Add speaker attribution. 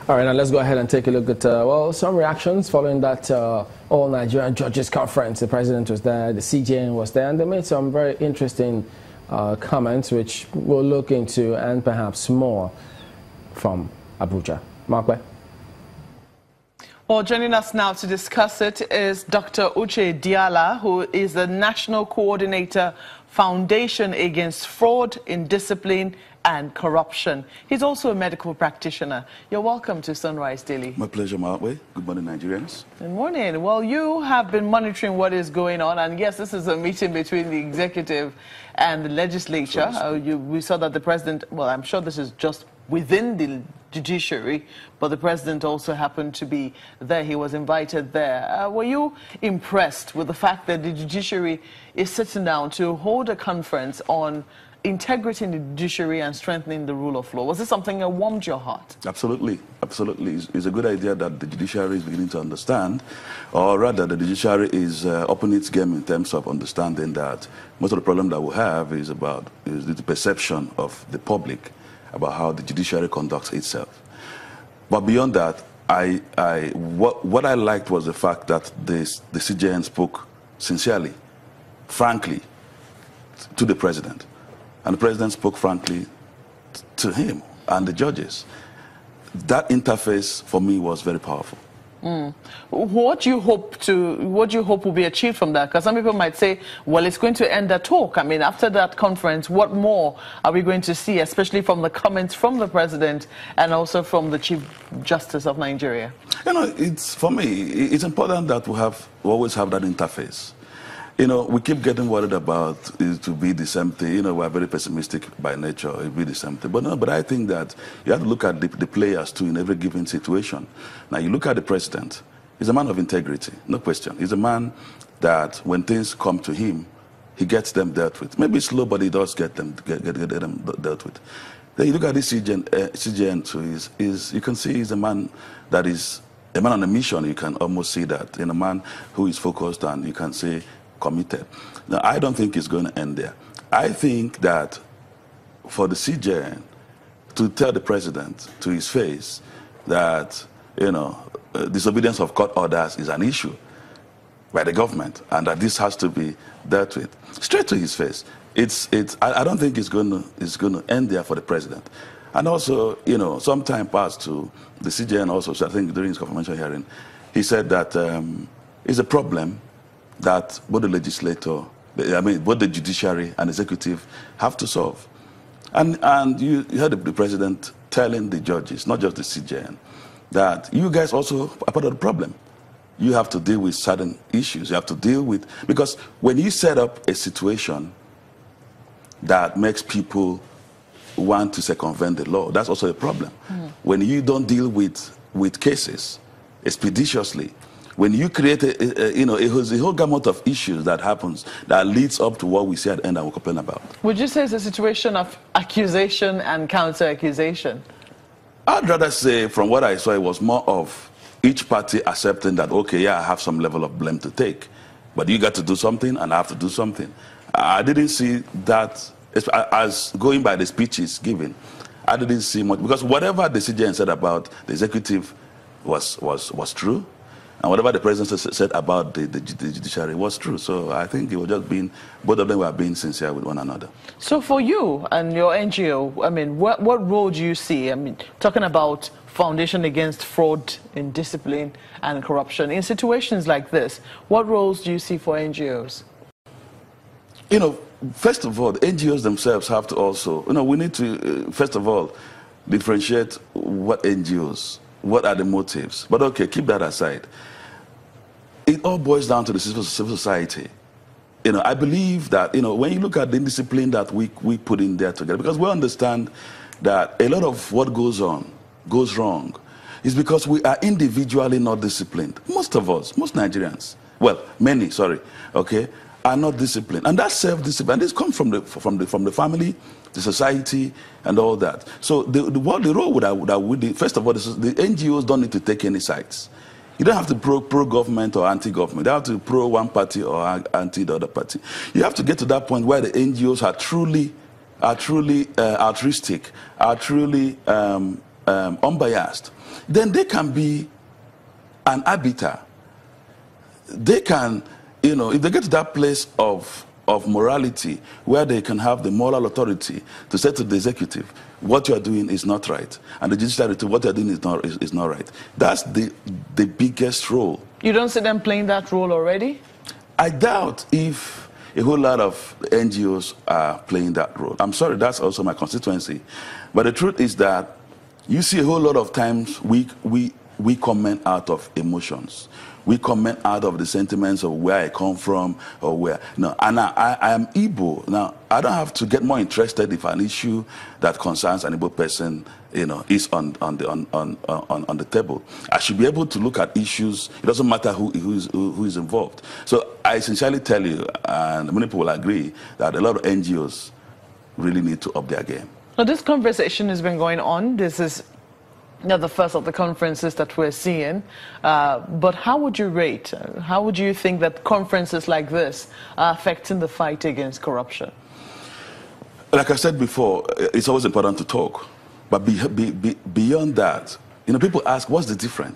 Speaker 1: All right, now let's go ahead and take a look at, well, some reactions following that All Nigerian Judges Conference. The president was there, the CJN was there, and they made some very interesting comments, which we'll look into, and perhaps more from Abuja. Markwe.
Speaker 2: Well, joining us now to discuss it is Dr. Uche Diala, who is the National Coordinator, Foundation Against Fraud, Indiscipline and Corruption. He's also a medical practitioner. You're welcome to Sunrise Daily.
Speaker 3: My pleasure, Markwe. Good morning, Nigerians.
Speaker 2: Good morning. Well, you have been monitoring what is going on, and yes, this is a meeting between the executive and the legislature. We saw that the president, well, I'm sure this is just within the judiciary, but the president also happened to be there. He was invited there. Were you impressed with the fact that the judiciary is sitting down to hold a conference on integrating the judiciary and strengthening the rule of law? Was this something that warmed your heart?
Speaker 3: Absolutely, absolutely. It's a good idea that the judiciary is beginning to understand, or rather the judiciary is upping its game in terms of understanding that most of the problem that we have is the perception of the public about how the judiciary conducts itself. But beyond that, what I liked was the fact that the CJN spoke sincerely, frankly, to the president. And the president spoke frankly to him and the judges. That interface for me was very powerful. What do you hope
Speaker 2: will be achieved from that? Because some people might say, well, it's going to end the talk. I mean, after that conference, what more are we going to see, especially from the comments from the president and also from the Chief Justice of Nigeria?
Speaker 3: You know, for me, it's important that we always have that interface. You know, we keep getting worried about it to be the same thing. You know, we're very pessimistic by nature. It will be the same thing. But no, but I think that you have to look at the players too in every given situation. Now, you look at the president. He's a man of integrity, no question. He's a man that when things come to him, he gets them dealt with. Maybe slow, but he does get them dealt with. Then you look at this CJN too. You can see he's a man that is a man on a mission. You can almost see that in a man who is focused and you can say committed. Now, I don't think it's going to end there. I think that for the CJN to tell the president to his face that, you know, disobedience of court orders is an issue by the government and that this has to be dealt with straight to his face. I don't think it's going to end there for the president. And also, you know, some time passed to the CJN also, so I think during his confirmation hearing, he said that it's a problem that both the legislator, both the judiciary and executive have to solve. And you heard the president telling the judges, not just the CJN, that you guys also are part of the problem. You have to deal with certain issues. You have to deal with, because when you set up a situation that makes people want to circumvent the law, that's also a problem. When you don't deal with cases expeditiously, when you create a whole gamut of issues that happens that leads up to what we see at the end and we complain about.
Speaker 2: Would you say it's a situation of accusation and counter-accusation?
Speaker 3: I'd rather say, from what I saw, it was more of each party accepting that, okay, yeah, I have some level of blame to take, but you got to do something and I have to do something. I didn't see that, as going by the speeches given, I didn't see much, because whatever the CJN said about the executive was true. And whatever the president said about the judiciary was true. So I think it was just both of them were being sincere with one another.
Speaker 2: So for you and your NGO, I mean, what role do you see? I mean, talking about Foundation Against Fraud, Indiscipline and Corruption, in situations like this, what roles do you see for NGOs?
Speaker 3: You know, first of all, the NGOs themselves have to also, you know, we need to, first of all, differentiate what NGOs, what are the motives? But okay, keep that aside. It all boils down to the civil society. You know, I believe that, you know, when you look at the indiscipline that we put in there together, because we understand that a lot of what goes wrong, is because we are individually not disciplined. Most of us, most Nigerians, well, many, sorry, okay, are not disciplined. And that's self-discipline. This comes from the family, the society, and all that. So the role first of all, the NGOs don't need to take any sides. You don't have to pro-government or anti-government. You don't have to pro one party or anti the other party. You have to get to that point where the NGOs are truly altruistic, are truly unbiased, then they can be an arbiter. They can, if they get to that place of morality where they can have the moral authority to say to the executive, what you are doing is not right, and the judiciary to what you are doing is not right. That's the biggest role.
Speaker 2: You don't see them playing that role already?
Speaker 3: I doubt if a whole lot of NGOs are playing that role. I'm sorry, that's also my constituency. But the truth is that you see a whole lot of times we comment out of emotions. We comment out of the sentiments of where I come from or where. No, and I am Igbo. Now, I don't have to get more interested if an issue that concerns an Igbo person, is on the table. I should be able to look at issues. It doesn't matter who is involved. So I sincerely tell you, and many people will agree, that a lot of NGOs really need to up their game.
Speaker 2: Now, this conversation has been going on. This is not the first of the conferences that we're seeing, but how would you rate, how would you think that conferences like this are affecting the fight against corruption?
Speaker 3: Like I said before, it's always important to talk, but beyond that, people ask, what's the difference?